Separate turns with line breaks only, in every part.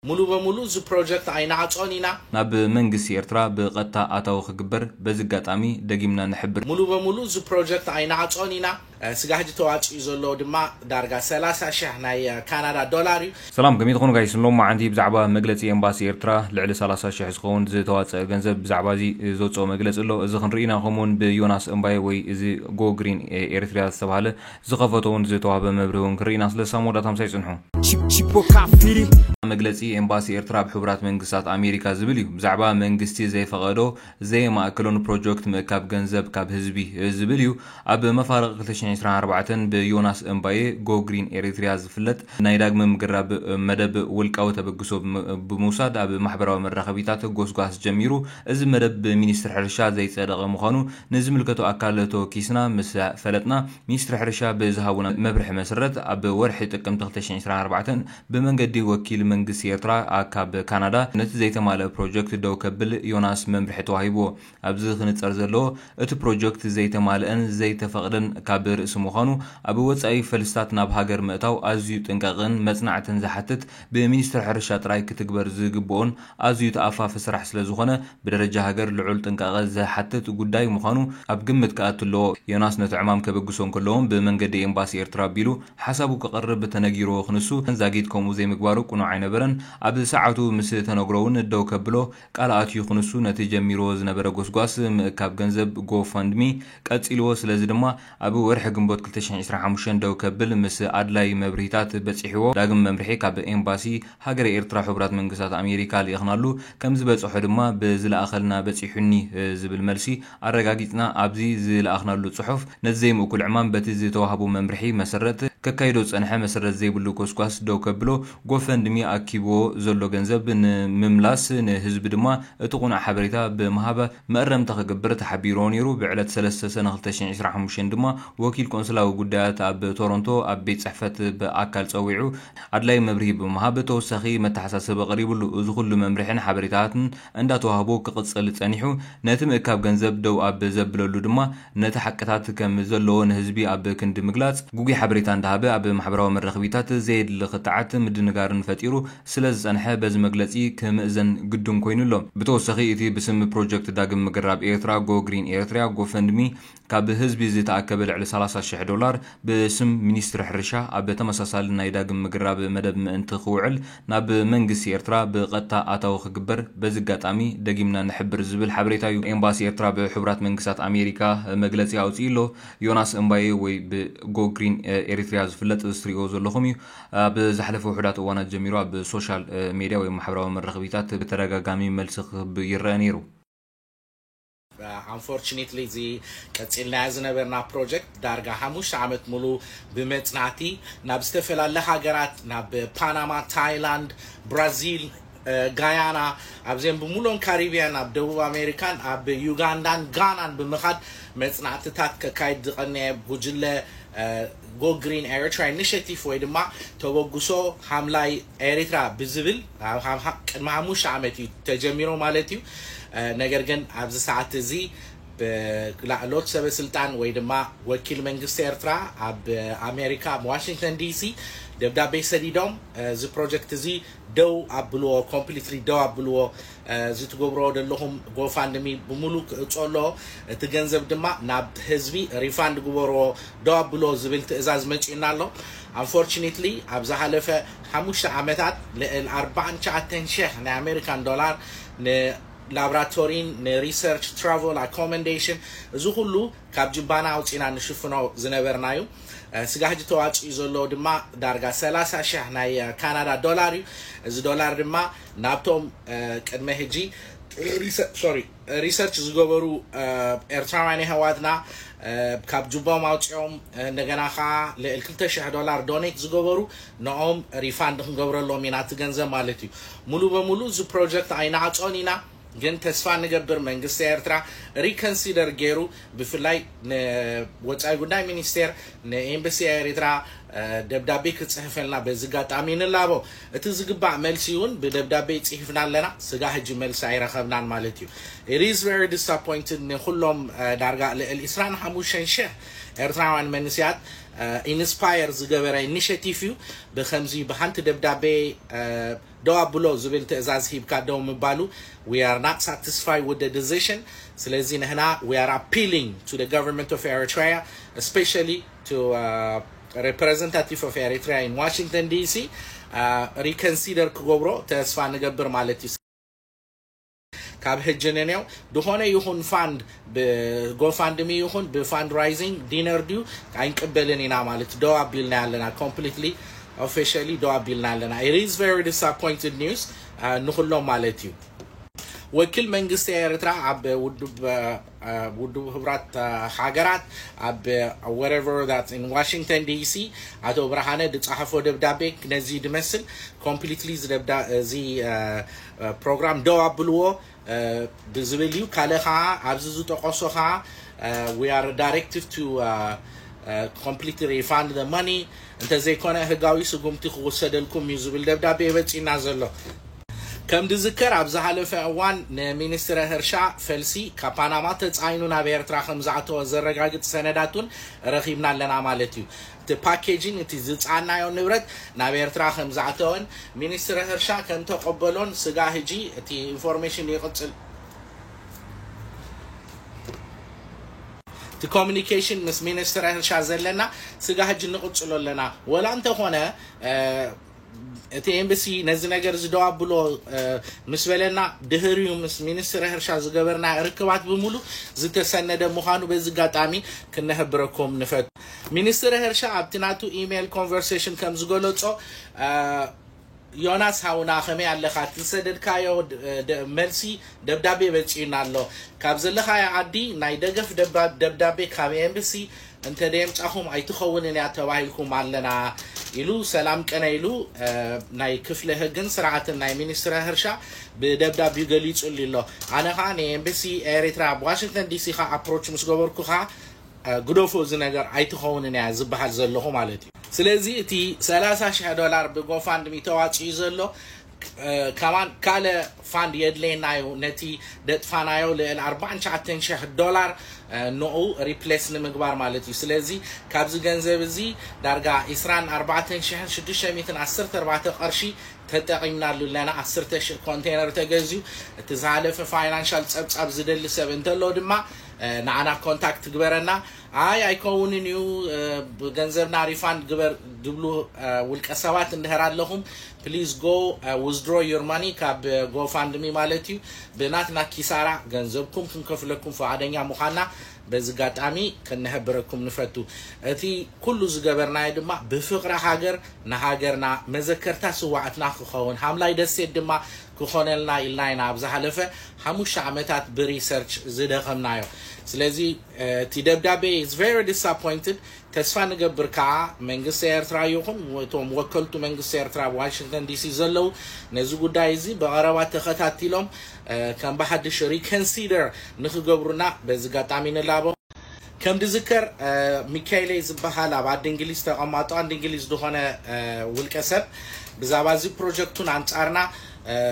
ሙሉ በሙሉ ዝ ፕሮጀክት አይናጾኒና
ናብ መንግስት ኤርትራ በቀጥታ አታው ክግበር በዝጋጣሚ ደጊምና ንሕብር
ሙሉ በሙሉ ዝ ፕሮጀክት አይናጾኒና ስጋጅ ተዋጪ ዘሎ ድማ ዳርጋ 30,000 ናይ ካናዳ ዶላር
ሰላም ከመይ ትኾኑ ጋይስ ሎም ማዓንቲ ብዛዕባ መግለጺ ኤምባሲ ኤርትራ ልዕሊ 30,000 ዝኸውን ዝተዋፀ ገንዘብ ብዛዕባ እዚ ዘውፅኦ መግለጽ ኣሎ እዚ ክንርኢና ከምኡን ብዮናስ እምባይ ወይ እዚ ጎ ግሪን ኤርትራ ዝተባሃለ ዝኸፈተውን ዝተዋህበ መብርህውን ክንርኢና ስለ ሳሞዳት 50 ይጽንሑ መግለጺ ኤምባሲ ኤርትራ ብሕቡራት መንግስታት አሜሪካ ዝብል እዩ ብዛዕባ መንግስቲ ዘይፈቀዶ ዘይማእከሎን ፕሮጀክት ምእካብ ገንዘብ ካብ ህዝቢ ዝብል እዩ ኣብ መፋረቕ 2024 ብዮናስ እምባይ ጎ ግሪን ኤርትራ ዝፍለጥ ናይ ዳግመ ምግራብ መደብ ውልቃዊ ተበግሶ ብምውሳድ ኣብ ማሕበራዊ መራኸቢታት ጎስጓስ ጀሚሩ እዚ መደብ ሚኒስትር ሕርሻ ዘይጸደቀ ምዃኑ ንዝምልከቱ ኣካል ተወኪስና ምስ ፈለጥና ሚኒስትር ሕርሻ ብዝሃቡና መብርሕ መሰረት ኣብ ወርሒ ጥቅምቲ 2024 ብመንገዲ ወኪል መንግስት ኤርትራ አካብ ካናዳ ነቲ ዘይተማለ ፕሮጀክት ደው ከብል ዮናስ መምርሕ ተዋሂቦ ኣብዚ ክንጸር ዘሎ እቲ ፕሮጀክት ዘይተማለአን ዘይተፈቅደን ካብ ርእስ ምዃኑ ኣብ ወጻኢ ፈልስታት ናብ ሃገር ምእታው ኣዝዩ ጥንቃቅን መጽናዕትን ዝሓትት ብሚኒስትር ሕርሻ ጥራይ ክትግበር ዝግብኦን ኣዝዩ ተኣፋፍ ስራሕ ስለ ዝኾነ ብደረጃ ሃገር ልዑል ጥንቃቀ ዝሓትት ጉዳይ ምዃኑ ኣብ ግምት ከኣትሎ ዮናስ ነቲ ዕማም ከበግሶን ከለዎም ብመንገዲ ኤምባሲ ኤርትራ ቢሉ ሓሳቡ ከቀርብ ተነጊሮ ክንሱ ዛጊት ከምኡ ዘይምግባሩ ቁኖ ዓይነበረን ኣብ ሰዓቱ ምስ ተነግሮውን ደው ከብሎ ቃልኣት ይኹንሱ ነቲ ጀሚሮ ዝነበረ ጎስጓስ ምእካብ ገንዘብ ጎፈንድሚ ቀጺልዎ ስለዚ ድማ ኣብ ወርሒ ግንቦት 2025 ደው ከብል ምስ ኣድላይ መብርሂታት በጽሕዎ ዳግም መምርሒ ካብ ኤምባሲ ሃገር ኤርትራ ሕቡራት መንግስታት አሜሪካ ሊእኽናሉ ከም ዝበጽሖ ድማ ብዝለኣኸልና በጽሑኒ ዝብል መልሲ ኣረጋጊጽና ኣብዚ ዝለኣኽናሉ ጽሑፍ ነቲ ዘይምእኩል ዕማም በቲ ዝተዋህቡ መምርሒ መሰረት ከካይዶ ጸንሐ መሰረት ዘይብሉ ጎስጓስ ደው ከብሎ ጎፈንድሚ ኣኪቦ ዘሎ ገንዘብ ንምምላስ ንህዝቢ ድማ እቲ ቁኑዕ ሓበሬታ ብምሃብ መእረምቲ ክግበር ተሓቢሮ ነይሩ ብዕለት 3 ሰነ 2025 ድማ ወኪል ቆንስላዊ ጉዳያት ኣብ ቶሮንቶ ኣብ ቤት ጽሕፈት ብኣካል ጸዊዑ ኣድላይ መብርሂ ብምሃብ ተወሳኺ መተሓሳሰብ ቀሪቡሉ እዚ ኩሉ መምርሕን ሓበሬታትን እንዳተዋህቦ ክቅጽል ጸኒሑ ነቲ ምእካብ ገንዘብ ደው ኣብ ዘብለሉ ድማ ነቲ ሓቅታት ከም ዘለዎ ንህዝቢ ኣብ ክንዲ ምግላጽ ጉጉይ ሓበሬታ እንዳሃበ ኣብ ማሕበራዊ መራኸቢታት ዘየድሊ ክትዓት ምድንጋርን ፈጢሩ ስለዝጸንሐ በዚ መግለጺ ከምእዘን ግድን ኮይኑሎ ብተወሳኺ እቲ ብስም ፕሮጀክት ዳግም ምግራብ ኤርትራ ጎ ግሪን ኤርትራ ጎፈንድሚ ካብ ህዝቢ ዝተኣከበ ልዕሊ 30,000 ዶላር ብስም ሚኒስትር ሕርሻ ኣብ ተመሳሳሊ ናይ ዳግም ምግራብ መደብ ምእንቲ ክውዕል ናብ መንግስቲ ኤርትራ ብቐጥታ ኣታው ክግበር በዝጋጣሚ ደጊምና ንሕብር ዝብል ሓበሬታ እዩ ኤምባሲ ኤርትራ ብሕቡራት መንግስታት አሜሪካ መግለጺ ኣውፂኢሎ ዮናስ እምባይ ወይ ብጎ ግሪን ኤርትራ ዝፍለጥ ዝትሪኦ ዘለኹም እዩ ኣብ ዝሓለፈ ውሕዳት እዋናት ጀሚሩ ኣብ ሶሻል ሚዲያ ወይ ማሕበራዊ መራኸቢታት ብተደጋጋሚ መልሲ ክህብ ይረአ ነይሩ
unfortunately the ቀጽልና ዝነበርና ፕሮጀክት ዳርጋ 5 ዓመት ሙሉ በመጽናቲ ናብ ዝተፈላለ ሃገራት ናብ ፓናማ ታይላንድ ብራዚል ጋያና ኣብዘን በሙሉን ካሪቢያን ኣብ ደቡብ አሜሪካን ኣብ ዩጋንዳን ጋናን ብምኻድ መጽናዕትታት ከካይድ ዝቐነ ጉጅለ ጎ ግሪን ኤርትራ ኢኒሺየቲቭ ወይ ድማ ተወግሶ ሐምላይ ኤርትራ ብዝብል ቅድመ 5 ዓመት ተጀሚሮ ማለት እዩ ነገር ግን ኣብዚ ሰዓት እዚ በላዕሎት ሰበስልጣን ወይ ድማ ወኪል መንግስት ኤርትራ ኣብ አሜሪካ ዋሽንግተን ዲሲ ደብዳቤ ሰዲዶም እዚ ፕሮጀክት እዚ ደው አብልዎ ኮምፕሊትሊ ደው አብልዎ ዝትገብሮ ደለኹም ጎፋንድሚ ብሙሉ ጾሎ እቲ ገንዘብ ድማ ናብ ህዝቢ ሪፋንድ ግበሮ ደው አብልዎ ዝብል ትእዛዝ መጪናሎ unfortunately ኣብዛ ሓለፈ 5 ዓመታት ለ49,000 ናይ አሜሪካን ዶላር laboratory research travel accommodation እዚ ሁሉ ካብ ጅባና አውጪና ንሽፍኖ ዝነበርናዩ ስጋጅ ተዋጪ ዘሎ ድማ ዳርጋ 30,000 ናይ ካናዳ ዶላር እዚ ዶላር ድማ ናብቶም ቅድመ ህጂ ሪሰርች ዝገበሩ ኤርትራውያን ህዋትና ካብ ጅባም አውጪኦም እንደገና ኻ ለ2,000 ዶላር ዶኔት ዝገበሩ ነኦም ሪፋንድ ክንገብረሎም ኢና ትገንዘብ ማለት እዩ ሙሉ በሙሉ እዚ ፕሮጀክት አይናጾኒና ግን ተስፋ ንገብር መንግስት ኤርትራ ሪኮንሲደር ገይሩ ብፍላይ ወጻኢ ጉዳይ ሚኒስቴር ንኤምባሲ ኤርትራ ደብዳቤ ክጽሕፈልና በዝጋጣሚ ንላቦ እቲ ዝግባእ መልሲውን በደብዳቤ ጽሕፍና ለና ስጋ ህጂ መልስ አይረኸብናን ማለት እዩ it is very disappointed ንኹሎም ዳርጋ ለ25,000 ኤርትራውያን መንስያት ኢንስፓየር ዝገበረ ኢኒሺየቲቭ ዩ በከምዚ በሃንት ደብዳቤ ደዋ ብሎ ዝብል ትእዛዝ ሂብካ ደው ምባሉ we are not satisfied with the decision ስለዚህ ነህና we are appealing to the government of Eritrea especially to representative of Eritrea in Washington DC reconsider ክጎብሮ ተስፋ ንገብር ማለት ካብ ህጀነኔው ደሆነ ይሁን ፋንድ በጎፋንድሚ ይሁን በፋንድራይዚንግ ዲነር ዲዩ አይንቀበልንና ማለት ደዋ ቢልና ያለና completely officially ደዋ ቢልና ያለና it is very disappointed news ንሁሎም ማለት እዩ ወኪል መንግስት ኤርትራ አብ ውድ ህብራት ሀገራት አብ whatever that in Washington DC አቶ ብርሃነ ድጻፈው ደብዳቤ ነዚህ ድመስል completely እዚ ፕሮግራም ደዋ ብልዎ ብዝብልዩ ካለኻ አብዝዙ ተቆሶኻ we are directed to completely refund the money እንተዘይ ኮነ ህጋዊ ስጉምቲ ክወሰደልኩም ይዝብል ደብዳቤ በጽና ዘሎ ከም ድዝከር ኣብ ዝሓለፈ እዋን ንሚኒስትር ህርሻ ፈልሲ ካፓናማ ተጻይኑና በኤርትራ ከምዛዕቶ ዘረጋግጥ ሰነዳቱን ረኺብና ኣለና ማለት እዩ እቲ ፓኬጂንግ እቲ ዝጻናዮ ንብረት ናብ ኤርትራ ከምዛዕቶን ሚኒስትር ህርሻ ከም ተቀበሎን ስጋ ህጂ እቲ ኢንፎርሜሽን ይቅጽል the communication ምስ ሚኒስትር ህርሻ ዘለና ስጋ ህጂ ንቅጽሎ ኣለና ወላ እንተ ኾነ እቲ ኤምባሲ ነዚ ነገር ዝደዋ ብሎ ምስበለና ድህሪዩ ምስ ሚኒስትር ህርሻ ዝገበርና ርክባት በሙሉ ዝተሰነደ ምዃኑ በዚ ጋጣሚ ክነህብረኩም ንፈት ሚኒስትር ህርሻ ኣብትናቱ ኢሜል ኮንቨርሴሽን ከም ዝገለጾ ዮናስ ሃውና ኸመ ያለኻ ትሰደድካዮ መልሲ ደብዳቤ በጽይና ኣሎ ካብ ዘለኻ ዓዲ ናይ ደገፍ ደብዳቤ ካብ ኤምባሲ እንተ ደም ጻኹም አይትኸውንን ያ ተባሂልኩም ኣለና ኢሉ ሰላም ቀነ ኢሉ ናይ ክፍለ ህግን ስርዓትን ናይ ሚኒስትር ህርሻ በደብዳቤ ገሊጹልሎ ኣነኻ ኤምባሲ ኤርትራ ዋሽንግተን ዲሲ ኻ አፕሮች ምስገበርኩኻ ጉዶፎ ዝነገር አይትኸውንን ያ ዝባሃል ዘለኹ ማለት እዩ ስለዚህ እቲ $30,000 በጎፋንድሚ ተዋጪ ዘሎ كمان كاله فاند يدلينايو نتي دفانايو $49,000 نو ريبليس نمغبار مالتي سلازي كابز ገንዘብ እዚ ዳርጋ 24,614 قرشي ተጠቂምናሉ ለና 10,000 ኮንቴነር ተገዚዩ ተዛለፈ ፋይናንሻል ጸብጻብ ዝደል ሰብ እንተሎ ድማ ናና ኮንታክት ግበረና አይኮውን ኒው ገንዘብና ሪፋንድ ግበር ድብሉ ውልቀሰባት እንደራለሁም please go withdraw your money ካብ GoFundMe ማለትዩ በናትና ኪሳራ ገንዘብኩም ክንከፍለኩም ፈቃደኛ ሙኻና በዝጋጣሚ ከነህብረኩም ንፈቱ እቲ ኩሉ ዝገበርናይ ድማ በፍቅራ ሃገር ናሃገርና መዘከርታ ስዋዕትና ክኸውን ሃምላይ ደሴት ድማ ክኾነልና ኢልናይና ኣብዛሓለፈ 5 ዓመታት በሪሰርች ዝደኸምናዮ ስለዚህ እቲ ደብዳቤ is very disappointed ተስፋ ንገብርካ መንግስት ኤርትራ ይኹን ወቶም ወከልቱ መንግስት ኤርትራ ዋሽንግተን ዲሲ ዘለው ነዚ ጉዳይ እዚ በቀረባ ተኸታቲሎም ከም በሐድሽ ሪኮንሲደር ንኽገብሩና በዝጋጣሚ ንላቦ ከም ድዝከር ሚካኤል ዝበሃል ኣብ እንግሊዝ ተቀማጦ አንድ እንግሊዝ ደሆነ ውልቀሰብ ብዛባዚ ፕሮጀክቱን አንጻርና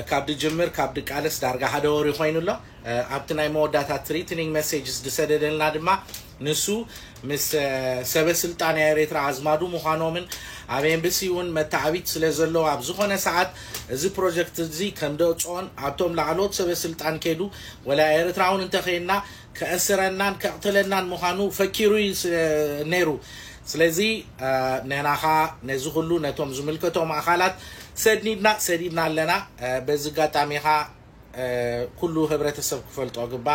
ካብ ድጅምር ካብ ድቃለስ ዳርጋ ሃደወር ይኾይኑሎ ኣብትናይ መወዳታ ትሪትኒንግ ሜሴጅስ ድሰደደልና ድማ ንሱ ምስ ሰበስልጣን ኤርትራ አዝማዱ ሙኻኖምን ኣብ ኤምባሲውን መታዓቢት ስለዘሎ ኣብ ዝኾነ ሰዓት እዚ ፕሮጀክት እዚ ከም ደጾን ኣብቶም ላዕሎት ሰበስልጣን ከዱ ወላ ኤርትራውን እንተኸይና ከእስረናን ከቅትለናን ሙኻኑ ፈኪሩ ነይሩ ስለዚህ ነናኻ ነዚ ሁሉ ነቶም ዝምልከቶም አካላት ሰዲድና ኣለና በዝጋጣሚኻ ኩሉ ህብረተሰብ ክፈልጦ ግባ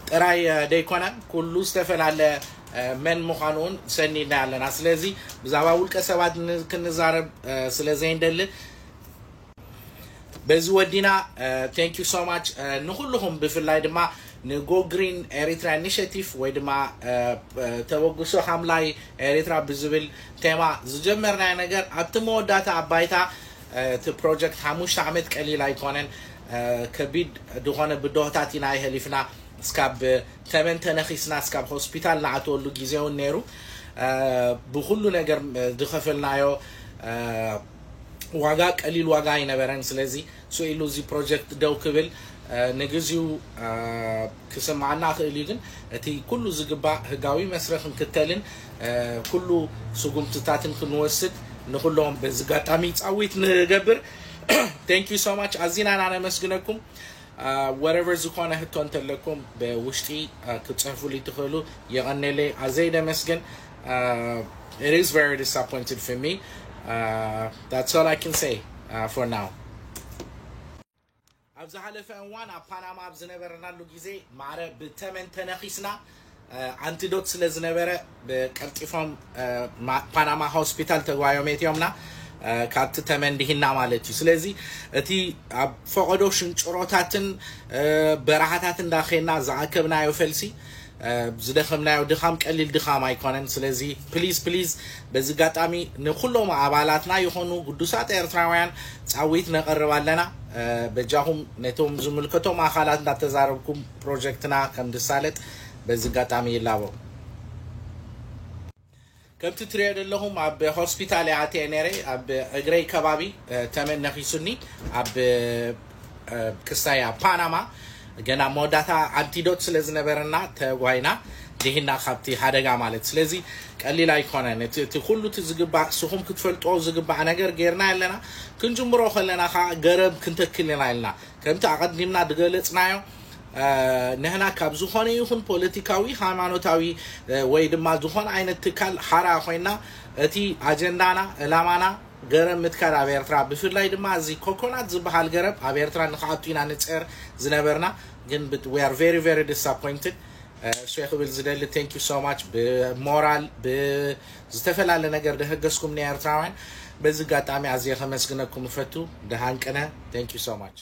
ጥራይ ደይኮነ ኩሉ ዝተፈላለ መን ሙኻኑን ሰኒድና ኣለና ስለዚህ ብዛባ ውልቀሰባት ክንዛረብ ስለዚህ እንደል በዚ ወዲና thank you so much ንሁሉሁም ብፍላይ ድማ ንጎ ግሪን ኤሪትራ ኢኒሺየቲቭ ወይ ድማ ተወግሶ ሐምላይ ኤሪትራ ብዝብል ቴማ ዝጀመርና ነገር ኣብቲ መወዳታ አባይታ ቲ ፕሮጀክት 5 ዓመት ቀሊል አይኮነን ከቢድ ድኾነ ብዶታቲና ይህሊፍና እስካብ ተመን ተነኺስና እስካብ ሆስፒታል ናዓተወሉ ጊዜውን ነይሩ ብሁሉ ነገር ድኸፈልናዮ ዋጋ ቀሊል ዋጋ ይነበረን ስለዚህ ሶ ኢሉዚ ፕሮጀክት ደው ክብል نجزيو كسمعنا خليجن أتي كل زجبا هجاوي مسرح كتالن كله سقوم تتاتن كنوسد نقولهم بزجات أميت أويت نجبر thank you so much عزينا أنا مسجنكم whatever زكوانا هتون تلكم بوشتي كتصرفوا لي تخلو يغني لي عزيدا مسجن it is very disappointed for me that's all I can say for now أبز حلف أنوان أباناما أبز نبرنا لوجيزي معرف بتمن تناقيسنا أنتيدوت سلزنبرة بكرتيفهم باناما هوسبيتال تغوايوميت يومنا كات تمن دهنا مالتي سلازي أتي فقدوشن شروطاتن براحتاتن داخلنا زعكبنا يوفلسي زدخمنا ودخام قليل دخام أيقونن سلازي please بزقات أمي نخلو مع عبالاتنا يخونو قدوسات إرتراويان تعويت نقرب لنا بجاهم نتوم زملكتهم أخالات نتزاربكم بروجكتنا كم دسالت بزقات أمي يلابو كنت تريد لهم أب هوسبيتال عاتينيري أب أجري كبابي تمن نخيسوني أب كسايا باناما جنا موداتا أنتيدوت سلزنبرنا تواينا دهنا خبتي هذا مالت سلزي قال لي لا يكون تقولوا تزجبع سهم كتفلت أو زجبع نجر غيرنا لنا كنجمرو خلنا خا جرب كنت كلنا لنا كنت عقد نمنا دقلت نايو نحنا كابزوخاني يخون بوليتيكاوي هامانوتاوي ويد ما زوخان عين التكال حرا خوينا تي أجندانا لامانا جرب متكار أبيرترا بفير لايد ما زي كوكونات زبحال جرب أبيرترا نخاطينا نتسير زنبرنا جن we are very disappointed شيخ بالزدل thank you so much بمورال بزتفل على نجر ده هجسكم نيرتراوين بزقات عمي عزيز خمس جنكم فتو ده هانكنا thank you so much